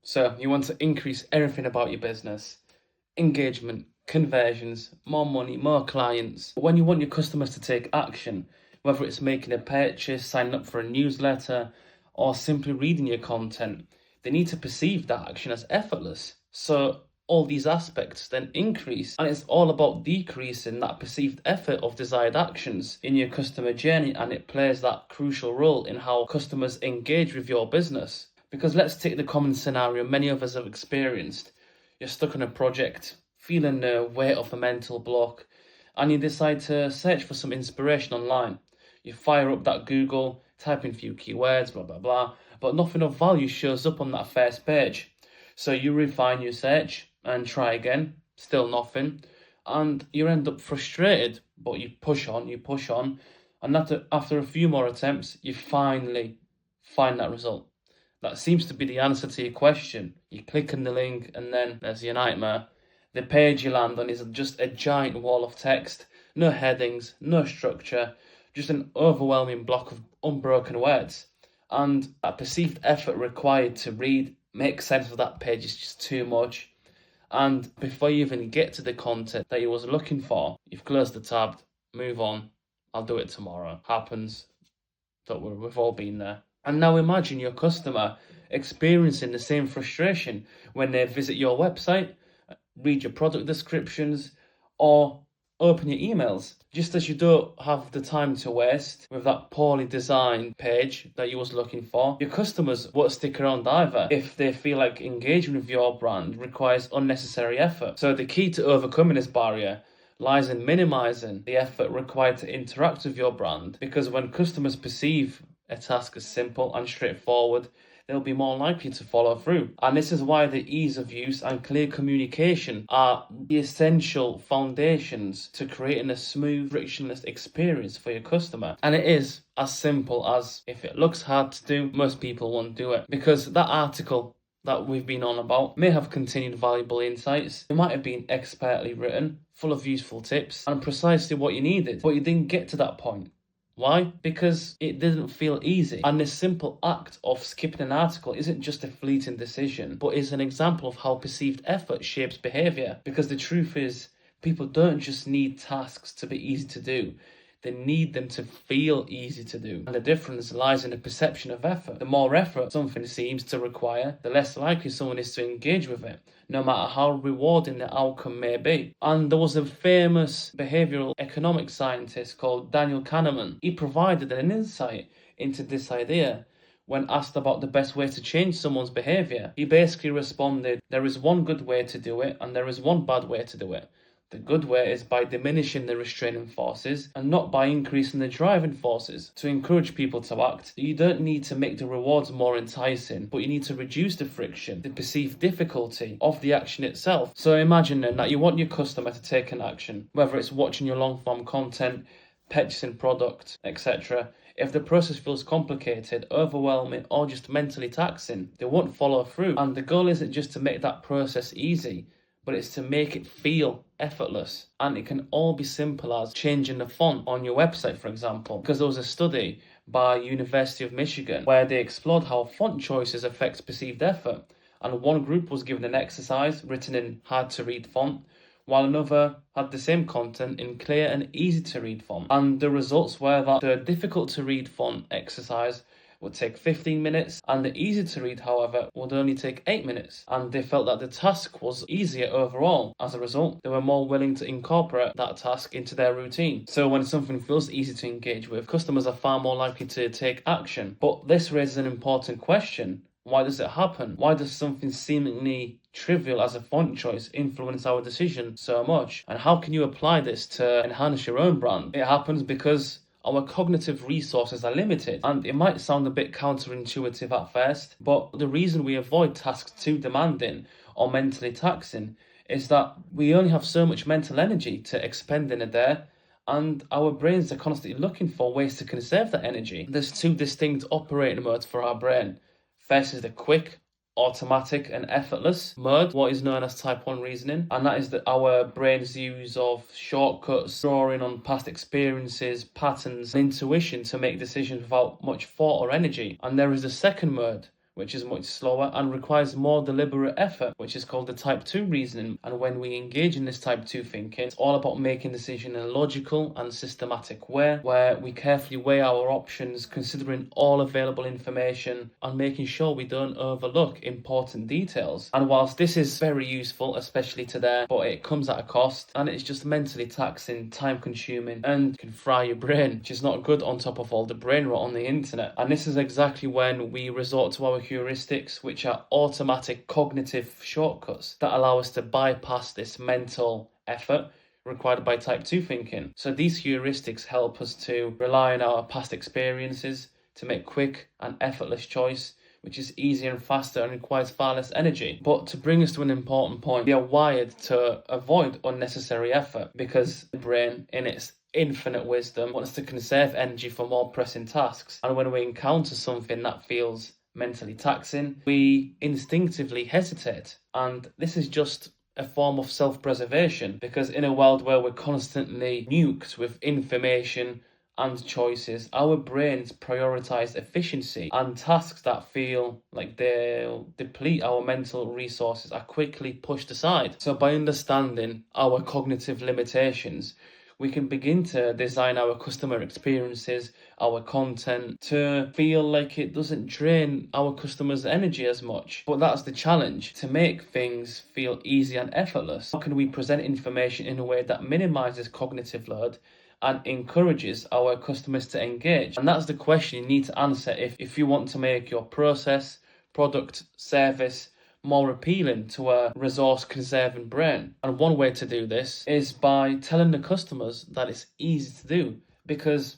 So you want to increase everything about your business: engagement, conversions, more money, more clients. But when you want your customers to take action, whether it's making a purchase, signing up for a newsletter, or simply reading your content, they need to perceive that action as effortless. So all these aspects then increase, and it's all about decreasing that perceived effort of desired actions in your customer journey, and it plays that crucial role in how customers engage with your business. Because let's take the common scenario many of us have experienced. You're stuck on a project, feeling the weight of a mental block, and you decide to search for some inspiration online. You fire up that Google, type in a few keywords, blah blah blah, but nothing of value shows up on that first page. So you refine your search and try again, still nothing, and you end up frustrated, but you push on, and after a few more attempts, you finally find that result. That seems to be the answer to your question. You click on the link and then there's your nightmare. The page you land on is just a giant wall of text, no headings, no structure, just an overwhelming block of unbroken words. And that perceived effort required to read, make sense of that page is just too much. And before you even get to the content that you was looking for, you've closed the tab, move on, I'll do it tomorrow. Happens. Don't worry, we've all been there. And now imagine your customer experiencing the same frustration when they visit your website, read your product descriptions, or open your emails. Just as you don't have the time to waste with that poorly designed page that you was looking for, your customers won't stick around either if they feel like engaging with your brand requires unnecessary effort. So the key to overcoming this barrier lies in minimizing the effort required to interact with your brand, because when customers perceive a task as simple and straightforward, they'll be more likely to follow through. And this is why the ease of use and clear communication are the essential foundations to creating a smooth, frictionless experience for your customer. And it is as simple as, if it looks hard to do, most people won't do it. Because that article that we've been on about may have contained valuable insights. It might have been expertly written, full of useful tips, and precisely what you needed, but you didn't get to that point. Why? Because it didn't feel easy. And this simple act of skipping an article isn't just a fleeting decision, but is an example of how perceived effort shapes behavior. Because the truth is, people don't just need tasks to be easy to do. They need them to feel easy to do. And the difference lies in the perception of effort. The more effort something seems to require, the less likely someone is to engage with it, no matter how rewarding the outcome may be. And there was a famous behavioral economics scientist called Daniel Kahneman. He provided an insight into this idea. When asked about the best way to change someone's behavior, he basically responded, there is one good way to do it and there is one bad way to do it. The good way is by diminishing the restraining forces and not by increasing the driving forces. To encourage people to act, you don't need to make the rewards more enticing, but you need to reduce the friction, the perceived difficulty of the action itself. So imagine then that you want your customer to take an action, whether it's watching your long form content, purchasing product, etc. If the process feels complicated, overwhelming, or just mentally taxing, they won't follow through. And the goal isn't just to make that process easy, but it's to make it feel effortless. And it can all be simple as changing the font on your website, for example. Because there was a study by University of Michigan where they explored how font choices affects perceived effort. And one group was given an exercise written in hard to read font, while another had the same content in clear and easy to read font. And the results were that the difficult to read font exercise would take 15 minutes, and the easy to read, however, would only take 8 minutes. And they felt that the task was easier overall. As a result, they were more willing to incorporate that task into their routine. So when something feels easy to engage with, customers are far more likely to take action. But this raises an important question. Why does it happen? Why does something seemingly trivial as a font choice influence our decision so much? And how can you apply this to enhance your own brand? It happens because our cognitive resources are limited, and it might sound a bit counterintuitive at first, but the reason we avoid tasks too demanding or mentally taxing is that we only have so much mental energy to expend in a day, and our brains are constantly looking for ways to conserve that energy. There's two distinct operating modes for our brain. First is the quick, automatic and effortless mode, what is known as type 1 reasoning, and that is that our brain's use of shortcuts, drawing on past experiences, patterns and intuition to make decisions without much thought or energy. And there is the second mode, which is much slower and requires more deliberate effort, which is called the type 2 reasoning. And when we engage in this type 2 thinking, it's all about making decisions in a logical and systematic way, where we carefully weigh our options, considering all available information and making sure we don't overlook important details. And whilst this is very useful, especially today, but it comes at a cost, and it's just mentally taxing, time consuming, and can fry your brain, which is not good on top of all the brain rot on the internet. And this is exactly when we resort to our heuristics, which are automatic cognitive shortcuts that allow us to bypass this mental effort required by type 2 thinking. So these heuristics help us to rely on our past experiences to make quick and effortless choice, which is easier and faster and requires far less energy. But to bring us to an important point, we are wired to avoid unnecessary effort because the brain, in its infinite wisdom, wants to conserve energy for more pressing tasks. And when we encounter something that feels mentally taxing, we instinctively hesitate. And this is just a form of self-preservation, because in a world where we're constantly nuked with information and choices, our brains prioritize efficiency, and tasks that feel like they'll deplete our mental resources are quickly pushed aside. So by understanding our cognitive limitations, we can begin to design our customer experiences, our content, to feel like it doesn't drain our customers' energy as much. But that's the challenge, to make things feel easy and effortless. How can we present information in a way that minimizes cognitive load and encourages our customers to engage? And that's the question you need to answer if you want to make your process, product, service more appealing to a resource-conserving brain. And one way to do this is by telling the customers that it's easy to do, because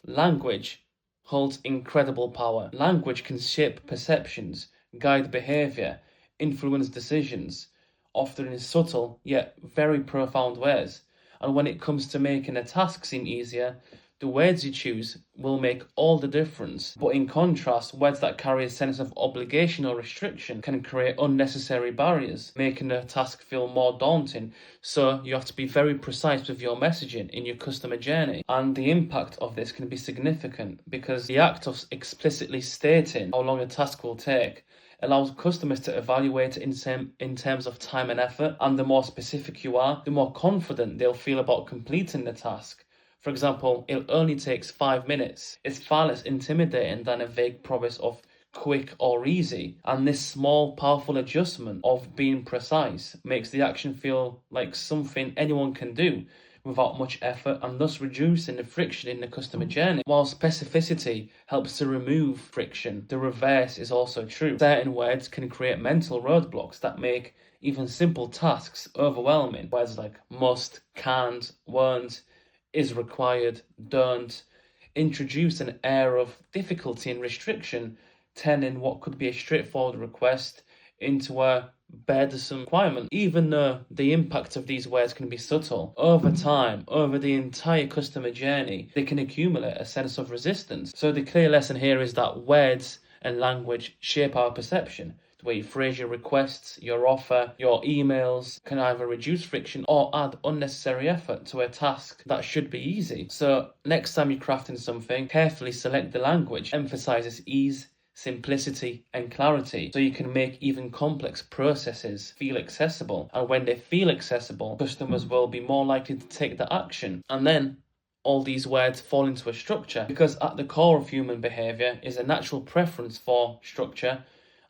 language holds incredible power. Language can shape perceptions, guide behavior, influence decisions, often in subtle yet very profound ways. And when it comes to making a task seem easier, the words you choose will make all the difference. But in contrast, words that carry a sense of obligation or restriction can create unnecessary barriers, making the task feel more daunting. So you have to be very precise with your messaging in your customer journey. And the impact of this can be significant, because the act of explicitly stating how long a task will take allows customers to evaluate it in terms of time and effort. And the more specific you are, the more confident they'll feel about completing the task. For example, it only takes 5 minutes. It's far less intimidating than a vague promise of quick or easy. And this small, powerful adjustment of being precise makes the action feel like something anyone can do without much effort, and thus reducing the friction in the customer journey. While specificity helps to remove friction, the reverse is also true. Certain words can create mental roadblocks that make even simple tasks overwhelming. Words like must, can't, won't, is required, don't, introduce an air of difficulty and restriction, turning what could be a straightforward request into a burdensome requirement. Even though the impact of these words can be subtle, over time, over the entire customer journey, they can accumulate a sense of resistance. So the clear lesson here is that words and language shape our perception. The way you phrase your requests, your offer, your emails can either reduce friction or add unnecessary effort to a task that should be easy. So next time you're crafting something, carefully select the language, emphasizes ease, simplicity and clarity, so you can make even complex processes feel accessible. And when they feel accessible, customers will be more likely to take the action. And then all these words fall into a structure, because at the core of human behavior is a natural preference for structure.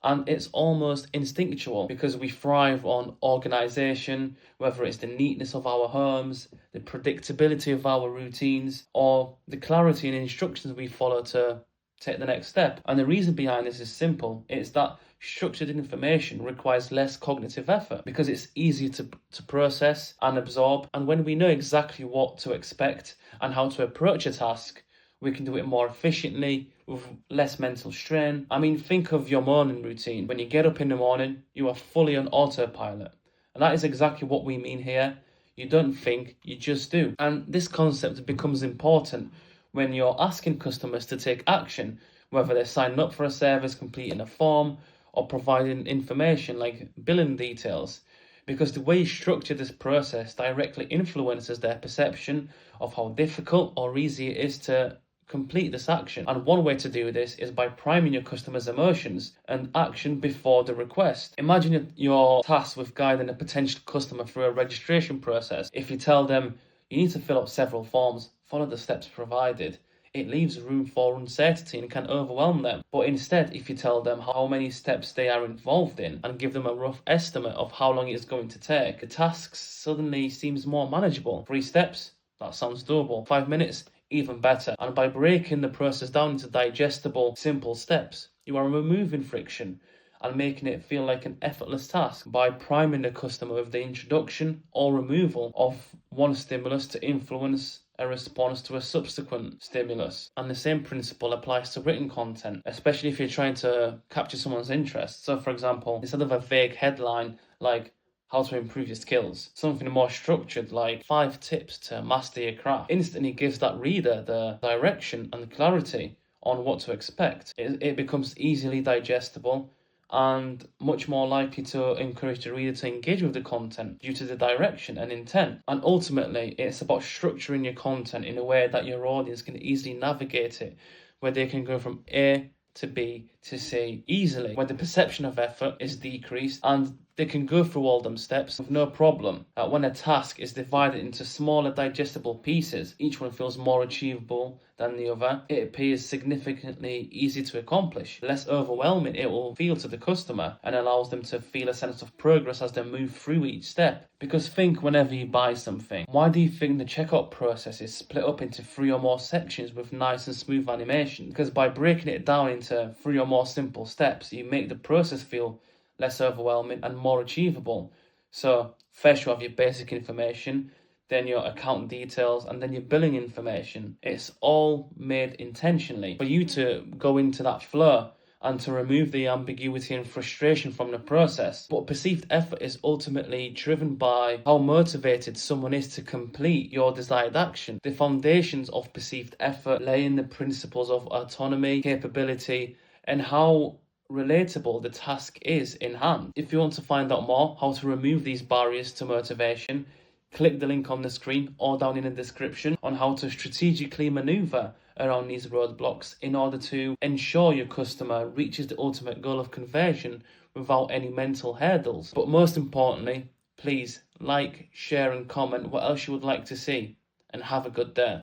And it's almost instinctual, because we thrive on organization, whether it's the neatness of our homes, the predictability of our routines, or the clarity and instructions we follow to take the next step. And the reason behind this is simple. It's that structured information requires less cognitive effort, because it's easier to process and absorb. And when we know exactly what to expect and how to approach a task, we can do it more efficiently with less mental strain. I mean, think of your morning routine. When you get up in the morning, you are fully on autopilot. And that is exactly what we mean here. You don't think, you just do. And this concept becomes important when you're asking customers to take action, whether they're signing up for a service, completing a form, or providing information like billing details. Because the way you structure this process directly influences their perception of how difficult or easy it is to complete this action. And one way to do this is by priming your customer's emotions and action before the request. Imagine you're tasked with guiding a potential customer through a registration process. If you tell them you need to fill up several forms, follow the steps provided, it leaves room for uncertainty and can overwhelm them. But instead, if you tell them how many steps they are involved in and give them a rough estimate of how long it's going to take, the task suddenly seems more manageable. 3 steps? That sounds doable. 5 minutes? Even better. And by breaking the process down into digestible, simple steps, you are removing friction and making it feel like an effortless task by priming the customer with the introduction or removal of one stimulus to influence a response to a subsequent stimulus. And the same principle applies to written content, especially if you're trying to capture someone's interest. So, for example, instead of a vague headline like how to improve your skills, something more structured like 5 tips to master your craft instantly gives that reader the direction and clarity on what to expect. It becomes easily digestible and much more likely to encourage the reader to engage with the content due to the direction and intent. And ultimately, it's about structuring your content in a way that your audience can easily navigate it, where they can go from A to B to C easily, where the perception of effort is decreased and they can go through all them steps with no problem. When a task is divided into smaller digestible pieces, each one feels more achievable than the other. It appears significantly easy to accomplish, less overwhelming it will feel to the customer, and allows them to feel a sense of progress as they move through each step. Because think, whenever you buy something, why do you think the checkout process is split up into 3 or more sections with nice and smooth animation? Because by breaking it down into 3 or more simple steps, you make the process feel less overwhelming and more achievable. So first you have your basic information, then your account details, and then your billing information. It's all made intentionally for you to go into that flow and to remove the ambiguity and frustration from the process. But perceived effort is ultimately driven by how motivated someone is to complete your desired action. The foundations of perceived effort lay in the principles of autonomy, capability, and how relatable the task is in hand. If you want to find out more how to remove these barriers to motivation, click the link on the screen or down in the description on how to strategically maneuver around these roadblocks in order to ensure your customer reaches the ultimate goal of conversion without any mental hurdles. But most importantly, please like, share and comment what else you would like to see, and have a good day.